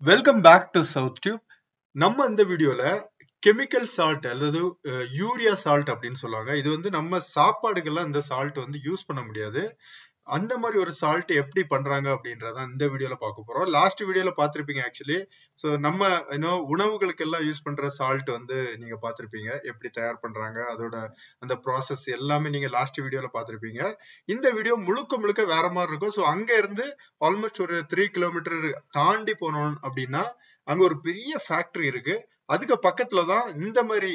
Welcome back to South Tube. நம்ம இந்த வீடியோல கெமிக்கல் சால்ட் அல்லது யூரியா சால்ட் அப்படின்னு சொல்லுவாங்க. இது வந்து நம்ம சாப்பாடுகள்லாம் இந்த சால்ட் வந்து யூஸ் பண்ண முடியாது. அந்த மாதிரி ஒரு சால்ட் எப்படி பண்றாங்க அப்படின்றத இந்த வீடியோல பார்க்க போறோம். லாஸ்ட் வீடியோல பார்த்திருப்பீங்க ஆக்சுவலி. ஸோ நம்ம உணவுகளுக்கு எல்லாம் யூஸ் பண்ற சால்ட் வந்து நீங்க பார்த்திருப்பீங்க, எப்படி தயார் பண்றாங்க, அதோட அந்த ப்ராசஸ் எல்லாமே நீங்க லாஸ்ட் வீடியோல பார்த்திருப்பீங்க. இந்த வீடியோ முழுக்க முழுக்க வேற மாதிரி இருக்கும். ஸோ அங்க இருந்து ஆல்மோஸ்ட் ஒரு 3 கிலோமீட்டர் தாண்டி போனோம் அப்படின்னா அங்க ஒரு பெரிய ஃபேக்டரி இருக்கு. அதுக்கு பக்கத்துல தான் இந்த மாதிரி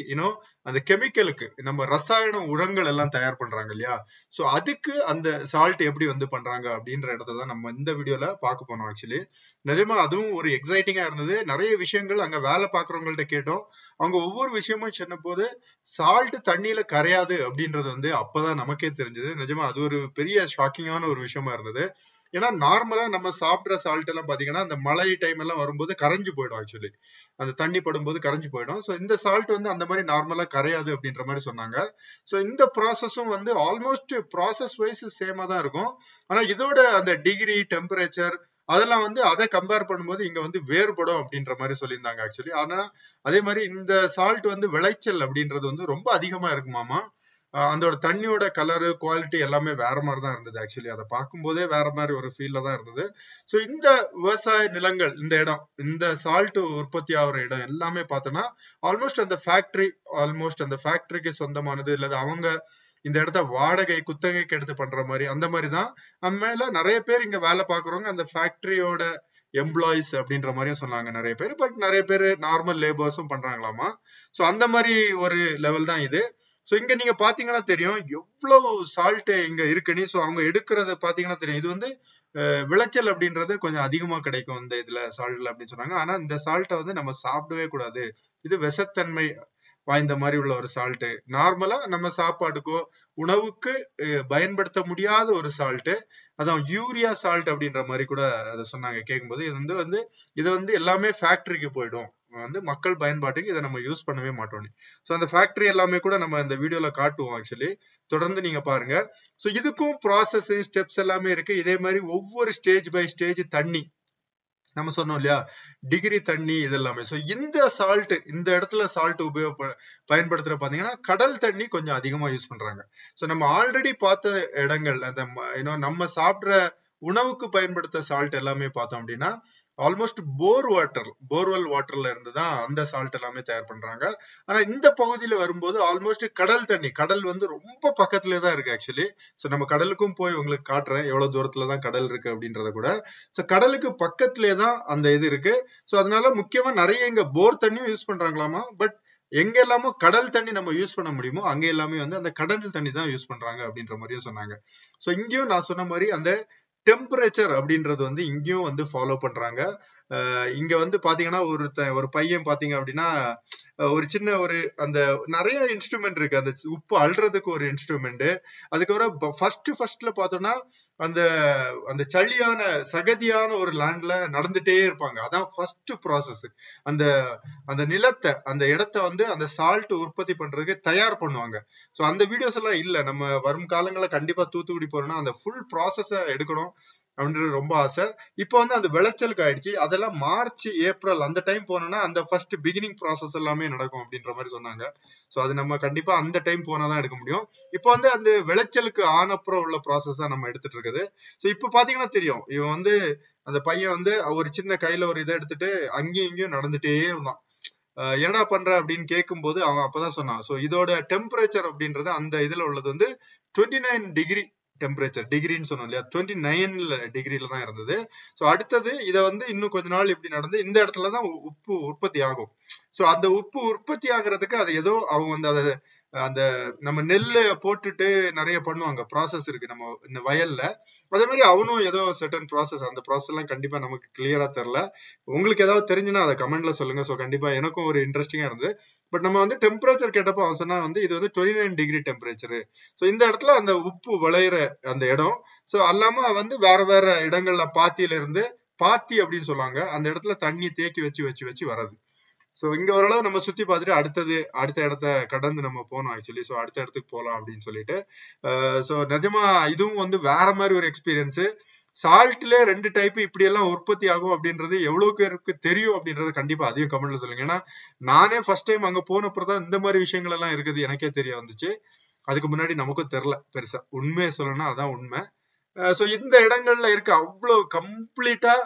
அந்த கெமிக்கலுக்கு நம்ம ரசாயன உரங்கள் எல்லாம் தயார் பண்றாங்க இல்லையா. சோ அதுக்கு அந்த சால்ட் எப்படி வந்து பண்றாங்க அப்படின்ற இடத்த தான் நம்ம இந்த வீடியோல பார்க்க போனோம். ஆக்சுவலி நிஜமா அதுவும் ஒரு எக்ஸைட்டிங்கா இருந்தது. நிறைய விஷயங்கள் அங்க வேலை பாக்குறவங்கள்ட்ட கேட்டோம். அவங்க ஒவ்வொரு விஷயமும் சொன்ன போது சால்ட் தண்ணியில கரையாது அப்படின்றது வந்து அப்பதான் நமக்கே தெரிஞ்சது. நிஜமா அது ஒரு பெரிய ஷாக்கிங்கான ஒரு விஷயமா இருந்தது. ஏன்னா நார்மலா நம்ம சாப்பிட்ற சால்ட் எல்லாம் பாத்தீங்கன்னா அந்த மழை டைம் எல்லாம் வரும்போது கரைஞ்சு போயிடும். ஆக்சுவலி அந்த தண்ணி படும்போது கரைஞ்சு போயிடும். ஸோ இந்த சால்ட் வந்து அந்த மாதிரி நார்மலா கரையாது அப்படின்ற மாதிரி சொன்னாங்க. ஸோ இந்த ப்ராசஸும் வந்து ஆல்மோஸ்ட் ப்ராசஸ் வைஸ் சேமா தான் இருக்கும். ஆனா இதோட அந்த டிகிரி டெம்பரேச்சர் அதெல்லாம் வந்து அதை கம்பேர் பண்ணும்போது இங்க வந்து வேறுபடும் அப்படின்ற மாதிரி சொல்லியிருந்தாங்க ஆக்சுவலி. ஆனா அதே மாதிரி இந்த சால்ட் வந்து விளைச்சல் அப்படின்றது வந்து ரொம்ப அதிகமா இருக்குமாமா. அதோட தண்ணியோட கலரு குவாலிட்டி எல்லாமே வேற மாதிரி தான் இருந்தது. ஆக்சுவலி அதை பார்க்கும்போதே வேற மாதிரி ஒரு ஃபீல்ல தான் இருந்தது. ஸோ இந்த விவசாய நிலங்கள், இந்த இடம், இந்த சால்ட் உற்பத்தி ஆகிற இடம் எல்லாமே பார்த்தோன்னா ஆல்மோஸ்ட் அந்த ஃபேக்டரிக்கு சொந்தமானது, இல்லது அவங்க இந்த இடத்த வாடகை குத்தகைக்கு எடுத்து பண்ற மாதிரி அந்த மாதிரி தான். நம்ம மேல நிறைய பேர் இங்க வேலை பாக்குறவங்க அந்த ஃபேக்டரியோட எம்ப்ளாயிஸ் அப்படின்ற மாதிரியும் சொன்னாங்க நிறைய பேர். பட் நிறைய பேர் நார்மல் லேபர்ஸும் பண்றாங்களாமா. ஸோ அந்த மாதிரி ஒரு லெவல் தான் இது. சோ இங்க நீங்க பாத்தீங்கன்னா தெரியும் எவ்வளவு சால்ட் இங்க இருக்குன்னு. சோ அவங்க எடுக்கிறத பாத்தீங்கன்னா தெரியும். இது வந்து விளைச்சல் அப்படின்றது கொஞ்சம் அதிகமா கிடைக்கும் இந்த இதுல சால்ட்ல அப்படின்னு சொன்னாங்க. ஆனா இந்த சால்ட்டை வந்து நம்ம சாப்பிடவே கூடாது. இது விஷத்தன்மை வாய்ந்த மாதிரி உள்ள ஒரு சால்ட். நார்மலா நம்ம சாப்பாடுக்கோ உணவுக்கு பயன்படுத்த முடியாத ஒரு சால்ட். அதான் யூரியா சால்ட் அப்படின்ற மாதிரி கூட அதை சொன்னாங்க. கேட்கும்போது இது வந்து எல்லாமே ஃபேக்டரிக்கு போயிடும், வந்து மக்கள் பயன்பாட்டுக்கு இதை நம்ம யூஸ் பண்ணவே மாட்டோம். ஸோ அந்த ஃபேக்டரி எல்லாமே கூட நம்ம இந்த வீடியோல காட்டுவோம். ஆக்சுவலி தொடர்ந்து நீங்க பாருங்க. ஸோ இதுக்கும் ப்ராசஸ் ஸ்டெப்ஸ் எல்லாமே இருக்கு. இதே மாதிரி ஒவ்வொரு ஸ்டேஜ் பை ஸ்டேஜ் தண்ணி நம்ம சொன்னோம் இல்லையா, டிகிரி தண்ணி இது எல்லாமே. ஸோ இந்த சால்ட், இந்த இடத்துல சால்ட் பயன்படுத்துற பாத்தீங்கன்னா கடல் தண்ணி கொஞ்சம் அதிகமா யூஸ் பண்றாங்க. ஸோ நம்ம ஆல்ரெடி பார்த்த இடங்கள் அந்த நம்ம சாப்பிட்ற உணவுக்கு பயன்படுத்த சால்ட் எல்லாமே பார்த்தோம் அப்படின்னா ஆல்மோஸ்ட் போர்வெல் வாட்டர்ல இருந்து தான் அந்த சால்ட் எல்லாமே தயார் பண்றாங்க. ஆனா இந்த பகுதியில வரும்போது ஆல்மோஸ்ட் கடல் தண்ணி, கடல் வந்து ரொம்ப பக்கத்துலயே தான் இருக்கு ஆக்சுவலி. சோ நம்ம கடலுக்கும் போய் உங்களுக்கு காட்டுறேன் எவ்வளவு தூரத்துல தான் கடல் இருக்கு அப்படின்றத கூட. சோ கடலுக்கு பக்கத்துலயே தான் அந்த இது இருக்கு. சோ அதனால முக்கியமா நிறைய இங்க போர் தண்ணியும் யூஸ் பண்றாங்களாமா. பட் எங்க எல்லாமோ கடல் தண்ணி நம்ம யூஸ் பண்ண முடியுமோ அங்க எல்லாமே வந்து அந்த கடல் தண்ணி தான் யூஸ் பண்றாங்க அப்படின்ற மாதிரியும் சொன்னாங்க. சோ இங்கேயும் நான் சொன்ன மாதிரி அந்த டெம்பரேச்சர் அப்படின்றது வந்து இங்கேயும் வந்து ஃபாலோ பண்றாங்க. இங்க வந்து பாத்தீங்கன்னா ஒரு பையன் பாத்தீங்க அப்படின்னா ஒரு சின்ன ஒரு அந்த நிறைய இன்ஸ்ட்ருமெண்ட் இருக்கு. அந்த உப்பு அள்ளுறதுக்கு ஒரு இன்ஸ்ட்ருமெண்ட். அதுக்கப்புறம் ஃபர்ஸ்ட்ல பார்த்தோம்னா அந்த அந்த சளியான சகதியான ஒரு லேண்ட்ல நடந்துட்டே இருப்பாங்க. அதான் ஃபர்ஸ்ட் ப்ராசஸ். அந்த அந்த நிலத்தை, அந்த இடத்த வந்து அந்த சால்ட் உற்பத்தி பண்றதுக்கு தயார் பண்ணுவாங்க. ஸோ அந்த வீடியோஸ் எல்லாம் இல்ல. நம்ம வரும் காலங்களில் கண்டிப்பா தூத்துக்குடி போறோம்னா அந்த ஃபுல் ப்ராசஸ எடுக்கணும் அப்படின்றது ரொம்ப ஆசை. இப்போ வந்து அந்த விளைச்சலுக்கு ஆயிடுச்சு. அதெல்லாம் மார்ச் ஏப்ரல் அந்த டைம் போனோம்னா அந்த ஃபர்ஸ்ட் பிகினிங் ப்ராசஸ் எல்லாமே நடக்கும் அப்படின்ற மாதிரி சொன்னாங்க. ஸோ அது நம்ம கண்டிப்பா அந்த டைம் போனாதான் எடுக்க முடியும். இப்போ வந்து அந்த விளைச்சலுக்கு ஆனப்புறம் உள்ள ப்ராசஸ் தான் நம்ம எடுத்துட்டு இருக்குது. ஸோ இப்போ பாத்தீங்கன்னா தெரியும், இவன் வந்து அந்த பையன் வந்து ஒரு சின்ன கையில ஒரு இதை எடுத்துட்டு அங்கேயும் இங்கேயும் நடந்துட்டே இருந்தான். என்னடா பண்ற அப்படின்னு கேட்கும்போது அவன் அப்பதான் சொன்னான். ஸோ இதோட டெம்பரேச்சர் அப்படின்றது அந்த இதுல உள்ளது வந்து 29 டிகிரி டெம்பரேச்சர். டிகிரின்னு சொன்னோம் இல்லையா, 29 டிகிரில தான் இருந்தது. ஸோ அடுத்தது இதை வந்து இன்னும் கொஞ்ச நாள் இப்படி நடந்து இந்த இடத்துலதான் உப்பு உற்பத்தி ஆகும். ஸோ அந்த உப்பு உற்பத்தி ஆகுறதுக்கு அது ஏதோ அவங்க வந்து அதை அந்த நம்ம நெல்ல போட்டுட்டு நிறைய பண்ணுவாங்க, ப்ராசஸ் இருக்கு நம்ம இந்த வயல்ல. அதே மாதிரி அவனும் ஏதோ சர்டன் ப்ராசஸ், அந்த ப்ராசஸ் எல்லாம் கண்டிப்பா நமக்கு கிளியரா தெரியல. உங்களுக்கு ஏதாவது தெரிஞ்சுன்னா அதை கமெண்ட்ல சொல்லுங்க. ஸோ கண்டிப்பா எனக்கும் ஒரு இன்ட்ரெஸ்டிங்கா இருந்தது. பட் நம்ம வந்து டெம்பரேச்சர் கேட்டப்போ அவன் சொன்னா வந்து இது வந்து 29 டிகிரி டெம்பரேச்சர். ஸோ இந்த இடத்துல அந்த உப்பு விளையிற அந்த இடம். ஸோ அல்லாம வந்து வேற வேற இடங்கள்ல பாத்தி அப்படின்னு சொல்லுவாங்க, அந்த இடத்துல தண்ணி தேக்கி வச்சு வச்சு வச்சு வர்றது. சோ இங்க ஓரளவு நம்ம சுத்தி பார்த்துட்டு அடுத்த இடத்த கடந்து நம்ம போனோம் ஆக்சுவலி. சோ அடுத்த இடத்துக்கு போலாம் அப்படின்னு சொல்லிட்டு. சோ நிஜமா இதுவும் வந்து வேற மாதிரி ஒரு எக்ஸ்பீரியன்ஸ். சால்ட்ல 2 டைப் இப்படி எல்லாம் உற்பத்தி ஆகும் அப்படின்றது எவ்வளவு பேருக்கு தெரியும் அப்படின்றது கண்டிப்பா அதையும் கமெண்ட்ல சொல்லுங்க. ஏன்னா நானே ஃபர்ஸ்ட் டைம் அங்க போனப்பதான் இந்த மாதிரி விஷயங்கள் எல்லாம் இருக்குது எனக்கே தெரிய வந்துச்சு. அதுக்கு முன்னாடி நமக்கும் தெரியல பெருசா. உண்மையை சொல்லணும்னா அதான் உண்மை. சோ இந்த இடங்கள்ல இருக்க அவ்வளவு கம்ப்ளீட்டா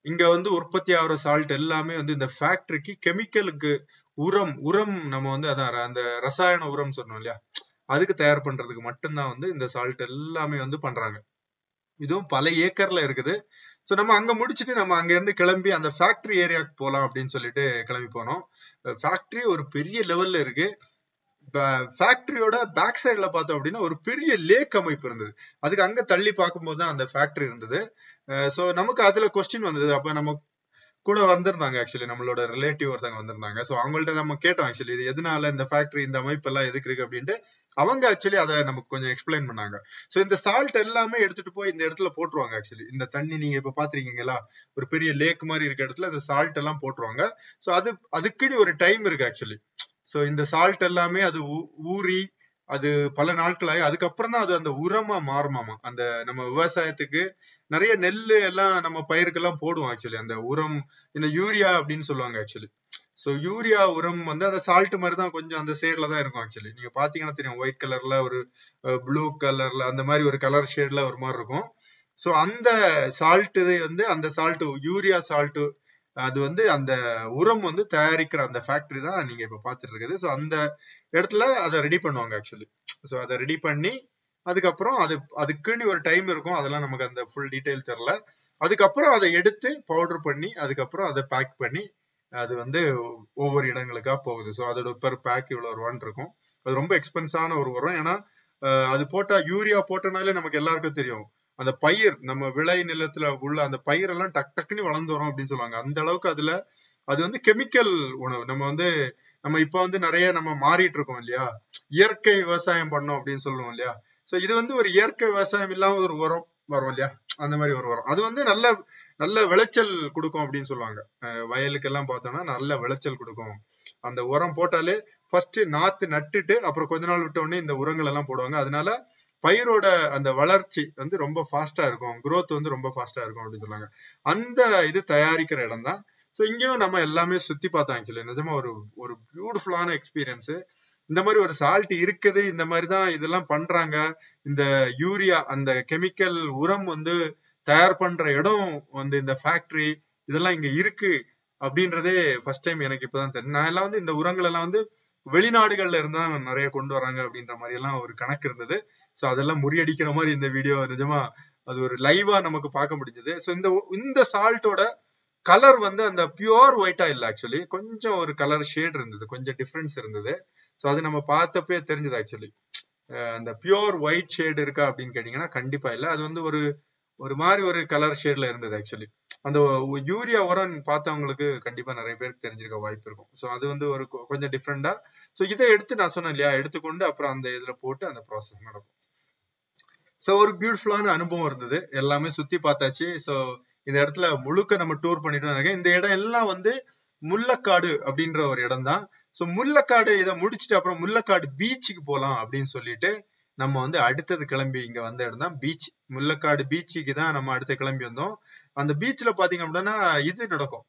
இங்க வந்து உற்பத்தி ஆகிற சால்ட் எல்லாமே வந்து இந்த ஃபேக்டரிக்கு கெமிக்கலுக்கு உரம் நம்ம வந்து அதான் அந்த ரசாயன உரம் சொன்னோம் இல்லையா, அதுக்கு தயார் பண்றதுக்கு மட்டும்தான் வந்து இந்த சால்ட் எல்லாமே வந்து பண்றாங்க. இதுவும் பல ஏக்கர்ல இருக்குது. சோ நம்ம அங்க முடிச்சுட்டு நம்ம அங்க இருந்து கிளம்பி அந்த ஃபேக்டரி ஏரியாவுக்கு போலாம் அப்படின்னு சொல்லிட்டு கிளம்பி போனோம். ஃபேக்டரி ஒரு பெரிய லெவல்ல இருக்கு. ஃபேக்டரியோட பேக் சைட்ல பார்த்தோம் அப்படின்னா ஒரு பெரிய லேக் அமைப்பு இருந்தது. அதுக்கு அங்க தள்ளி பார்க்கும்போது தான் அந்த ஃபேக்டரி இருந்தது. சோ நமக்கு அதுல கொஸ்டின் வந்தது. அப்ப நம்ம கூட வந்திருந்தாங்க ஆக்சுவலி நம்மளோட ரிலேட்டிவ் ஒருத்தவங்க வந்திருந்தாங்க. சோ அவங்கள்ட்ட நம்ம கேட்டோம் ஆக்சுவலி இது எதனால இந்த ஃபேக்டரி இந்த அமைப்பு எல்லாம் எதுக்கு இருக்கு அப்படின்ட்டு. அவங்க ஆக்சுவலி அதை நமக்கு கொஞ்சம் எக்ஸ்பிளைன் பண்ணாங்க. சோ இந்த சால்ட் எல்லாமே எடுத்துட்டு போய் இந்த இடத்துல போட்டுருவாங்க. ஆக்சுவலி இந்த தண்ணி நீங்க இப்ப பாத்திருக்கீங்களா, ஒரு பெரிய லேக் மாதிரி இருக்க இடத்துல இந்த சால்ட் எல்லாம் போட்டுருவாங்க. சோ அதுக்குன்னு ஒரு டைம் இருக்கு ஆக்சுவலி. சோ இந்த சால்ட் எல்லாமே அது ஊறி அது பல நாட்களாகி அதுக்கப்புறம் தான் அது அந்த உரமா மாறுமாமா. அந்த நம்ம விவசாயத்துக்கு நிறைய நெல்லு எல்லாம் நம்ம பயிருக்கெல்லாம் போடுவோம் ஆக்சுவலி. அந்த உரம் இந்த யூரியா அப்படின்னு சொல்லுவாங்க ஆக்சுவலி. சோ யூரியா உரம் வந்து அந்த சால்ட் மாதிரி தான் கொஞ்சம் அந்த சைட்ல தான் இருக்கும் ஆக்சுவலி. நீங்க பாத்தீங்கன்னா தெரியும், ஒயிட் கலர்ல ஒரு ப்ளூ கலர்ல அந்த மாதிரி ஒரு கலர் ஷேட்ல ஒரு மாதிரி இருக்கும். சோ அந்த சால்ட் வந்து அந்த சால்ட் யூரியா சால்ட் அது வந்து அந்த உரம் வந்து தயாரிக்கிற அந்த ஃபேக்டரி தான் நீங்க இப்ப பாத்துட்டு இருக்குது. சோ அந்த இடத்துல அதை ரெடி பண்ணுவாங்க ஆக்சுவலி. சோ அதை ரெடி பண்ணி அதுக்கப்புறம் அதுக்குன்னு ஒரு டைம் இருக்கும். அதெல்லாம் நமக்கு அந்த ஃபுல் டீடைல் தெரியல. அதுக்கப்புறம் அதை எடுத்து பவுடர் பண்ணி அதுக்கப்புறம் அதை பேக் பண்ணி அது வந்து ஒவ்வொரு இடங்களுக்கா போகுது. ஸோ அதோட பெர் பேக் இவ்வளவு ரூபான்னு இருக்கும். அது ரொம்ப எக்ஸ்பென்ஸான ஒரு உரம். ஏன்னா அது போட்டா யூரியா போட்டனாலே நமக்கு எல்லாருக்கும் தெரியும், அந்த பயிர் நம்ம விளை நிலத்துல உள்ள அந்த பயிர் எல்லாம் டக்குன்னு வளர்ந்து வரும் அப்படின்னு சொல்லுவாங்க. அந்த அளவுக்கு அதுல அது வந்து கெமிக்கல் உணவு. நம்ம இப்ப வந்து நிறைய நம்ம மாறிட்டு இருக்கோம் இல்லையா, இயற்கை விவசாயம் பண்ணோம் அப்படின்னு சொல்லுவோம் இல்லையா. சோ இது வந்து ஒரு இயற்கை விவசாயம் இல்லாம ஒரு உரம் வரும் இல்லையா, அந்த மாதிரி ஒரு உரம். அது வந்து நல்ல விளைச்சல் கொடுக்கும் அப்படின்னு சொல்லுவாங்க. வயலுக்கு எல்லாம் பார்த்தோம்னா நல்ல விளைச்சல் கொடுக்கும். அந்த உரம் போட்டாலே ஃபர்ஸ்ட் நாத்து நட்டுட்டு அப்புறம் கொஞ்ச நாள் விட்ட உடனே இந்த உரங்கள் எல்லாம் போடுவாங்க. அதனால பயிரோட அந்த வளர்ச்சி வந்து ரொம்ப ஃபாஸ்டா இருக்கும், growth வந்து ரொம்ப ஃபாஸ்டா இருக்கும் அப்படின்னு சொன்னாங்க. அந்த இது தயாரிக்கிற இடம் தான். ஸோ இங்கேயும் நம்ம எல்லாமே சுத்தி பார்த்தோம் ஆக்சுவலி. நிஜமா ஒரு பியூட்டிஃபுல்லான எக்ஸ்பீரியன்ஸ். இந்த மாதிரி ஒரு சால்ட் இருக்குது, இந்த மாதிரிதான் இதெல்லாம் பண்றாங்க. இந்த யூரியா அந்த கெமிக்கல் உரம் வந்து தயார் பண்ற இடம் வந்து இந்த ஃபேக்டரி இதெல்லாம் இங்க இருக்கு அப்படின்றதே ஃபர்ஸ்ட் டைம் எனக்கு இப்பதான் தெரியும். நான் எல்லாம் வந்து இந்த உரங்கள் எல்லாம் வந்து வெளிநாடுகள்ல இருந்தா நிறைய கொண்டு வராங்க அப்படின்ற மாதிரி எல்லாம் ஒரு கணக்கு இருந்தது. சோ அதெல்லாம் முறியடிக்கிற மாதிரி இந்த வீடியோ நிஜமா அது ஒரு லைவா நமக்கு பார்க்க முடிஞ்சது. சோ இந்த சால்ட்டோட கலர் வந்து அந்த பியூர் ஒயிட்டா இல்ல ஆக்சுவலி, கொஞ்சம் ஒரு கலர் ஷேட் இருந்தது, கொஞ்சம் டிஃபரன்ஸ் இருந்தது. சோ அது நம்ம பார்த்தப்பே தெரிஞ்சது ஆக்சுவலி. அந்த பியூர் ஒயிட் ஷேட் இருக்கா அப்படின்னு கேட்டீங்கன்னா கண்டிப்பா இல்ல. அது வந்து ஒரு மாதிரி ஒரு கலர் ஷேட்ல இருந்தது ஆக்சுவலி. அந்த யூரியா உரம் பார்த்தவங்களுக்கு கண்டிப்பா நிறைய பேருக்கு தெரிஞ்சிருக்க வாய்ப்பு இருக்கும். சோ அது வந்து ஒரு கொஞ்சம் டிஃப்ரெண்டா. சோ இதை எடுத்து நான் சொன்னேன் இல்லையா, எடுத்துக்கொண்டு அப்புறம் அந்த இதுல போட்டு அந்த ப்ராசஸ் நடக்கும். சோ ஒரு பியூட்டிஃபுல்லான அனுபவம் இருந்தது. எல்லாமே சுத்தி பார்த்தாச்சு. சோ இந்த இடத்துல முழுக்க நம்ம டூர் பண்ணிட்டு இருக்கேன். இந்த இடம் எல்லாம் வந்து முள்ளக்காடு அப்படின்ற ஒரு இடம் தான். சோ முள்ளக்காடு இதை முடிச்சுட்டு அப்புறம் முள்ளக்காடு பீச்சுக்கு போலாம் அப்படின்னு சொல்லிட்டு நம்ம வந்து அடுத்தது கிளம்பி இங்க வந்த இடம் தான் பீச். முள்ளக்காடு பீச்சுக்கு தான் நம்ம அடுத்த கிளம்பி வந்தோம். அந்த பீச்ல பாத்தீங்க அப்படின்னா இது நடக்கும்,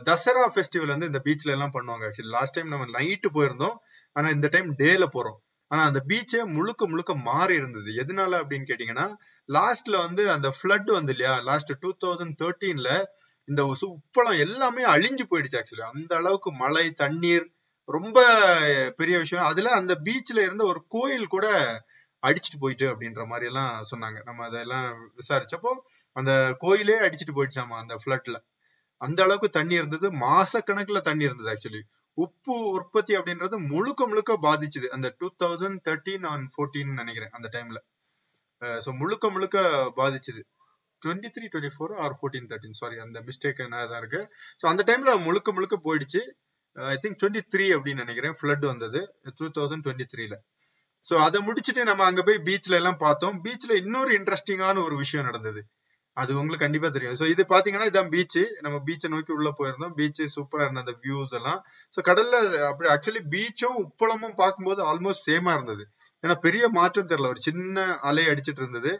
தசரா ஃபெஸ்டிவல் வந்து இந்த பீச்ல எல்லாம் பண்ணுவாங்க. ஆக்சுவலி லாஸ்ட் டைம் நம்ம நைட்டு போயிருந்தோம், ஆனா இந்த டைம் டேல போறோம். ஆனா அந்த பீச்சே முழுக்க மாறி இருந்தது. எதனால அப்படின்னு கேட்டீங்கன்னா, லாஸ்ட்ல வந்து அந்த ஃபிளட் வந்து இல்லையா, லாஸ்ட் 2013ல இந்த உப்பளம் எல்லாமே அழிஞ்சு போயிடுச்சு ஆக்சுவலி. அந்த அளவுக்கு மழை தண்ணீர் ரொம்ப பெரிய விஷயம். அதுல அந்த பீச்ல இருந்த ஒரு கோயில் கூட அடிச்சுட்டு போயிட்டு அப்படின்ற மாதிரி எல்லாம் சொன்னாங்க. நம்ம அதெல்லாம் விசாரிச்சப்போ அந்த கோயிலே அடிச்சுட்டு போயிடுச்சாமா அந்த ஃபிளட்ல. அந்த அளவுக்கு தண்ணி இருந்தது, மாசக்கணக்குல தண்ணி இருந்தது ஆக்சுவலி. உப்பு உற்பத்தி அப்படின்றது முழுக்க பாதிச்சுது அந்த 2013 and 14 நினைக்கிறேன் அந்த டைம்ல. சோ முழுக்க பாதிச்சுது. 23, 24 or 14, 13 சாரி, அந்த மிஸ்டேக் என்னதான் இருக்கு. சோ அந்த டைம்ல முழுக்க போயிடுச்சு. ஐ திங்க் 23 அப்படின்னு நினைக்கிறேன் ஃபிளட் வந்தது 2023ல. சோ அதை முடிச்சுட்டு நம்ம அங்க போய் பீச்ல எல்லாம் பார்த்தோம். பீச்ல இன்னொரு இன்ட்ரெஸ்டிங்கான ஒரு விஷயம் நடந்தது, அது உங்களுக்கு கண்டிப்பா தெரியும். சோ இது பாத்தீங்கன்னா இதான் பீச். நம்ம பீச்சை நோக்கி உள்ள போயிருந்தோம். பீச் சூப்பரா இருந்த அந்த வியூஸ் எல்லாம். சோ கடல்ல அப்படி ஆக்சுவலி பீச்சும் உப்பளமும் பார்க்கும்போது ஆல்மோஸ்ட் சேமா இருந்தது. ஏன்னா பெரிய மாற்றம் தெரியல, ஒரு சின்ன அலை அடிச்சிட்டு இருந்தது.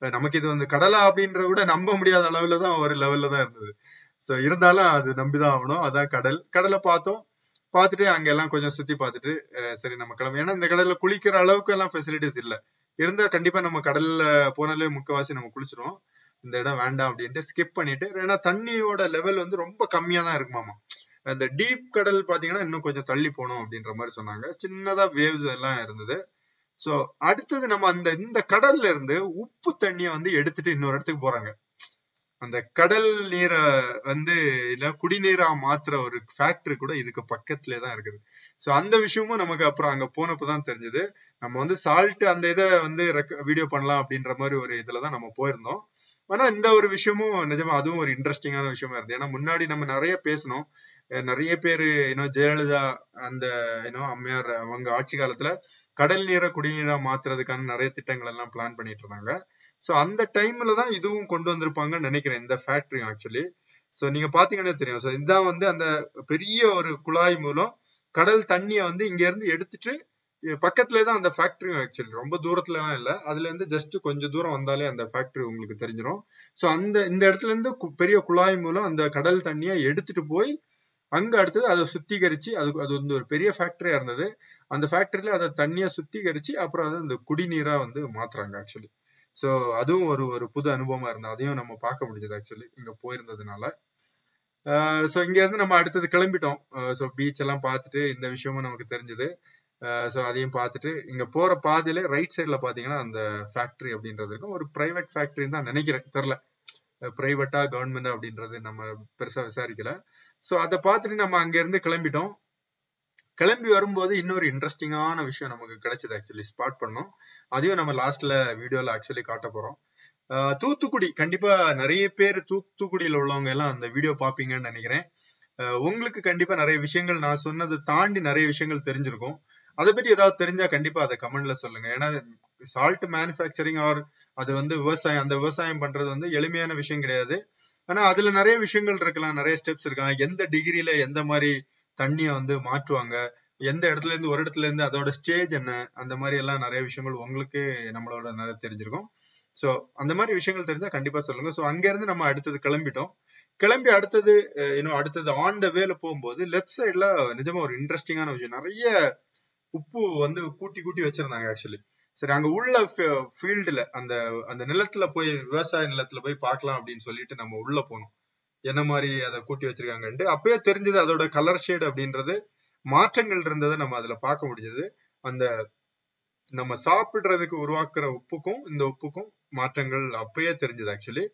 நமக்கு இது வந்து கடலா அப்படின்றத கூட நம்ப முடியாத அளவுல தான் ஒரு லெவல்ல தான் இருந்தது. சோ இருந்தாலும் அது நம்பிதான் ஆகணும். அதான் கடலை பார்த்தோம். பார்த்துட்டு அங்க எல்லாம் கொஞ்சம் சுத்தி பார்த்துட்டு சரி நம்ம கிளம்பி, ஏன்னா இந்த கடல்ல குளிக்கிற அளவுக்கு எல்லாம் ஃபெசிலிட்டிஸ் இல்ல. இருந்தா கண்டிப்பா நம்ம கடல்ல போனாலே முக்கவாசி நம்ம குளிச்சிருவோம். இந்த இடம் வேண்டாம் அப்படின்ட்டு ஸ்கிப் பண்ணிட்டு, ஏன்னா தண்ணியோட லெவல் வந்து ரொம்ப கம்மியா தான் இருக்குமாமா. அந்த டீப் கடல் பாத்தீங்கன்னா இன்னும் கொஞ்சம் தள்ளி போகணும் அப்படின்ற மாதிரி சொன்னாங்க. சின்னதா வேவ்ஸ் எல்லாம் இருந்தது. சோ அடுத்தது நம்ம இந்த கடல்ல இருந்து உப்பு தண்ணிய வந்து எடுத்துட்டு இன்னொரு இடத்துக்கு போறாங்க. அந்த கடல் நீரை வந்து இல்ல குடிநீரா மாத்துற ஒரு ஃபேக்டரி கூட இதுக்கு பக்கத்துலயே தான் இருக்குது. சோ அந்த விஷயமும் நமக்கு அப்புறம் அங்க போனப்பதான் தெரிஞ்சது. நம்ம வந்து சால்ட் அந்த இதை வந்து வீடியோ பண்ணலாம் அப்படின்ற மாதிரி ஒரு இதுலதான் நம்ம போயிருந்தோம். ஆனா இந்த ஒரு விஷயமும் நிஜமா அதுவும் ஒரு இன்ட்ரெஸ்டிங்கான விஷயமா இருந்தது. ஏன்னா முன்னாடி நம்ம நிறைய பேசணும். நிறைய பேரு ஜெயலலிதா அந்த அம்மையார் அவங்க ஆட்சி காலத்துல கடல் நீரை குடிநீரா மாத்துறதுக்கான நிறைய திட்டங்கள் எல்லாம் பிளான் பண்ணிட்டு இருந்தாங்க. சோ அந்த டைம்ல தான் இதுவும் கொண்டு வந்திருப்பாங்கன்னு நினைக்கிறேன், இந்த ஃபேக்டரி ஆக்சுவலி. சோ நீங்க பாத்தீங்கன்னா தெரியும். சோ இதுதான் வந்து அந்த பெரிய ஒரு குழாய் மூலம் கடல் தண்ணிய வந்து இங்க இருந்து எடுத்துட்டு பக்கத்துலயே தான் அந்த ஃபேக்டரி ஆக்சுவலி, ரொம்ப தூரத்துல எல்லாம் இல்ல. அதுல இருந்து ஜஸ்ட் கொஞ்சம் தூரம் வந்தாலே அந்த ஃபேக்டரி உங்களுக்கு தெரிஞ்சிடும். சோ இந்த இடத்துல இருந்து பெரிய குழாய் மூலம் அந்த கடல் தண்ணியை எடுத்துட்டு போய் அங்க அடுத்தது அதை சுத்திகரிச்சு, அது வந்து ஒரு பெரிய ஃபேக்டரியா இருந்தது. அந்த ஃபேக்டரியில அதை தண்ணியா சுத்திகரிச்சு அப்புறம் அதை இந்த குடிநீரா வந்து மாத்துறாங்க ஆக்சுவலி. சோ அதுவும் ஒரு புது அனுபவமா இருந்தது. அதையும் நம்ம பார்க்க முடிஞ்சது ஆக்சுவலி இங்க போயிருந்ததுனால. சோ இங்க இருந்து நம்ம அடுத்தது கிளம்பிட்டோம். சோ பீச் எல்லாம் பார்த்துட்டு இந்த விஷயமும் நமக்கு தெரிஞ்சது. சோ அதையும் பார்த்துட்டு இங்க போற பாதையில ரைட் சைட்ல பாத்தீங்கன்னா அந்த ஃபேக்டரி அப்படின்றது இருக்கும். ஒரு பிரைவேட் ஃபேக்டரின்னு தான் நினைக்கிறேன், தெரியல பிரைவேட்டா கவர்மெண்ட் அப்படின்றது நம்ம பெருசா விசாரிக்கல. சோ அதை பார்த்துட்டு நம்ம அங்க இருந்து கிளம்பிட்டோம். கிளம்பி வரும்போது இன்னொரு இன்ட்ரெஸ்டிங்கான விஷயம் நமக்கு கிடைச்சது ஆக்சுவலி, ஸ்பாட் பண்ணோம். அதையும் நம்ம லாஸ்ட்ல வீடியோல ஆக்சுவலி காட்ட போறோம். தூத்துக்குடி, கண்டிப்பா நிறைய பேர் தூத்துக்குடியில உள்ளவங்க எல்லாம் அந்த வீடியோ பாப்பீங்கன்னு நினைக்கிறேன். உங்களுக்கு கண்டிப்பா நிறைய விஷயங்கள் நான் சொன்னதை தாண்டி நிறைய விஷயங்கள் தெரிஞ்சிருக்கும். அதை பத்தி ஏதாவது தெரிஞ்சா கண்டிப்பா அதை கமெண்ட்ல சொல்லுங்க. ஏன்னா சால்ட் மேனுஃபேக்சரிங் ஆர் அது வந்து விவசாயம், அந்த விவசாயம் பண்றது வந்து எளிமையான விஷயம் கிடையாது. ஆனா அதுல நிறைய விஷயங்கள் இருக்கலாம், நிறைய ஸ்டெப்ஸ் இருக்கலாம். எந்த டிகிரியில எந்த மாதிரி தண்ணிய வந்து மாற்றுவாங்க, எந்த இடத்துல இருந்து ஒரு இடத்துல இருந்து அதோட ஸ்டேஜ் என்ன, அந்த மாதிரி எல்லாம் நிறைய விஷயங்கள் உங்களுக்கு நம்மளோட நிறைய தெரிஞ்சிருக்கும். சோ அந்த மாதிரி விஷயங்கள் தெரிஞ்சா கண்டிப்பா சொல்லுங்க. சோ அங்க இருந்து நம்ம அடுத்தது கிளம்பிட்டோம். கிளம்பி அடுத்தது அடுத்தது ஆன் த வேல போகும்போது லெஃப்ட் சைட்ல நிஜமா ஒரு இன்ட்ரெஸ்டிங்கான விஷயம், நிறைய உப்பு வந்து கூட்டி கூட்டி வச்சிருந்தாங்க ஆக்சுவலி. சரி அங்க உள்ள ஃபீல்டுல அந்த அந்த நிலத்துல போய், விவசாய நிலத்துல போய் பார்க்கலாம் அப்படின்னு சொல்லிட்டு நம்ம உள்ள போனோம். என்ன மாதிரி அதை கூட்டி வச்சிருக்காங்கன்ட்டு அப்பயே தெரிஞ்சது. அதோட கலர் ஷேட் அப்படின்றது மாற்றங்கள் இருந்ததை நம்ம அதுல பார்க்க முடிஞ்சது. அந்த நம்ம சாப்பிடுறதுக்கு உருவாக்குற உப்புக்கும் இந்த உப்புக்கும் மாற்றங்கள் அப்பயே தெரிஞ்சது ஆக்சுவலி.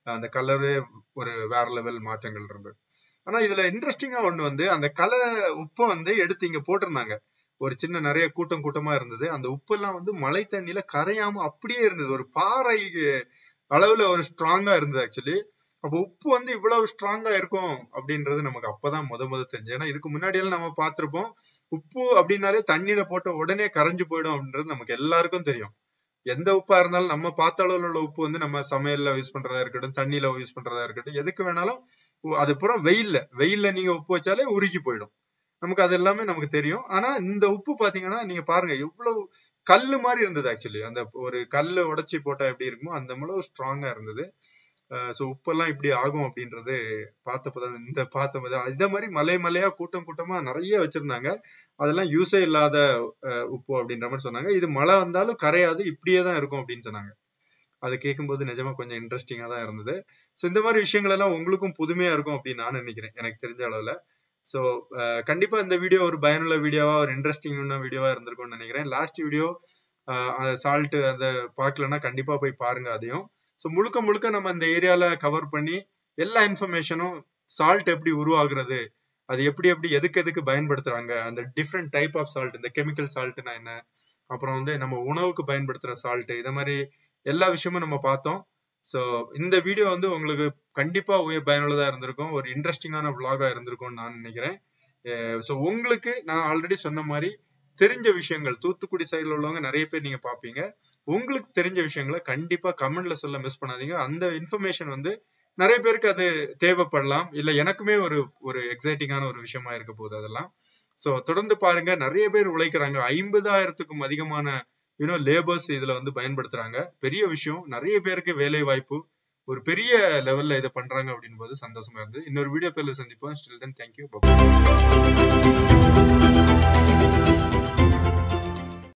அந்த கலரு ஒரு வேற லெவல் மாற்றங்கள் இருந்தது. ஆனா இதுல இன்ட்ரெஸ்டிங்கா ஒண்ணு வந்து, அந்த கலர் உப்பை வந்து எடுத்து இங்க போட்டிருந்தாங்க. ஒரு சின்ன நிறைய கூட்டமா இருந்தது. அந்த உப்பு எல்லாம் வந்து மழை தண்ணியில கரையாம அப்படியே இருந்தது. ஒரு பாறை அளவுல ஒரு ஸ்ட்ராங்கா இருந்தது ஆக்சுவலி. அப்ப உப்பு வந்து இவ்வளவு ஸ்ட்ராங்கா இருக்கும் அப்படின்றது நமக்கு அப்பதான் முத தெரிஞ்சு. ஏன்னா இதுக்கு முன்னாடி எல்லாம் நம்ம பார்த்திருப்போம், உப்பு அப்படின்னாலே தண்ணியில போட்ட உடனே கரைஞ்சு போயிடும் அப்படின்றது நமக்கு எல்லாருக்கும் தெரியும். எந்த உப்பா இருந்தாலும் நம்ம பார்த்த அளவுல உள்ள உப்பு வந்து நம்ம சமையல்ல யூஸ் பண்றதா இருக்கட்டும், தண்ணியில யூஸ் பண்றதா இருக்கட்டும், எதுக்கு வேணாலும் அது பூரா வெயில்ல நீங்க உப்பு வச்சாலே உருகி போயிடும். நமக்கு அது எல்லாமே நமக்கு தெரியும். ஆனா இந்த உப்பு பாத்தீங்கன்னா நீங்க பாருங்க எவ்வளவு கல்லு மாதிரி இருந்தது ஆக்சுவலி. அந்த ஒரு கல்லு உடைச்சி போட்டா எப்படி இருக்குமோ அந்த அளவு ஸ்ட்ராங்கா இருந்தது. சோ உப்பெல்லாம் இப்படி ஆகும் அப்படின்றது பார்த்தப்பதான் இதே மாதிரி மலையா கூட்டமா நிறைய வச்சிருந்தாங்க. அதெல்லாம் யூஸே இல்லாத உப்பு அப்படின்ற மாதிரி சொன்னாங்க. இது மழை வந்தாலும் கரையாது, இப்படியே தான் இருக்கும் அப்படின்னு சொன்னாங்க. அதை கேட்கும்போது நிஜமா கொஞ்சம் இன்ட்ரெஸ்டிங்கா தான் இருந்தது. சோ இந்த மாதிரி விஷயங்கள் எல்லாம் உங்களுக்கும் புதுமையா இருக்கும் அப்படின்னு நான் நினைக்கிறேன், எனக்கு தெரிஞ்ச அளவுல. சோ கண்டிப்பா இந்த வீடியோ ஒரு பயனுள்ள வீடியோவா, ஒரு இன்ட்ரெஸ்டிங்கான வீடியோவா இருந்திருக்கும்னு நினைக்கிறேன். லாஸ்ட் வீடியோ சால்ட் அந்த பார்க்கலன்னா கண்டிப்பா போய் பாருங்க அதையும். சோ முழுக்க நம்ம இந்த ஏரியால கவர் பண்ணி எல்லா இன்ஃபர்மேஷனும், சால்ட் எப்படி உருவாகுறது, அது எப்படி எதுக்கு பயன்படுத்துறாங்க, அந்த டிஃப்ரெண்ட் டைப் ஆஃப் சால்ட், இந்த கெமிக்கல் சால்ட்னா என்ன, அப்புறம் வந்து நம்ம உணவுக்கு பயன்படுத்துற சால்ட், இத மாதிரி எல்லா விஷயமும் நம்ம பார்த்தோம். சோ இந்த வீடியோ வந்து உங்களுக்கு கண்டிப்பா பயனுள்ளதா இருந்திருக்கும், ஒரு இன்ட்ரெஸ்டிங்கான விளாகா இருந்திருக்கும்னு நான் நினைக்கிறேன். சோ உங்களுக்கு நான் ஆல்ரெடி சொன்ன மாதிரி தெரிஞ்ச விஷயங்கள், தூத்துக்குடி சைடுல உள்ளவங்க நிறைய பேர் நீங்க பாப்பீங்க, உங்களுக்கு தெரிஞ்ச விஷயங்களை கண்டிப்பா கமெண்ட்ல சொல்ல மிஸ் பண்ணாதீங்க. அந்த இன்ஃபர்மேஷன் வந்து நிறைய பேருக்கு அது தேவைப்படலாம், இல்ல எனக்குமே ஒரு எக்ஸைட்டிங்கான ஒரு விஷயமா இருக்க போகுது அதெல்லாம். சோ தொடர்ந்து பாருங்க, நிறைய பேர் உழைக்கிறாங்க. 50,000க்கும் அதிகமான லேபர்ஸ் இதுல வந்து பயன்படுத்துறாங்க. பெரிய விஷயம், நிறைய பேருக்கு வேலை வாய்ப்பு ஒரு பெரிய லெவல்ல இதை பண்றாங்க அப்படின் போது சந்தோஷமா இருந்து இன்னொரு வீடியோ பேர்ல சந்திப்போம். Till then, thank you. Bye.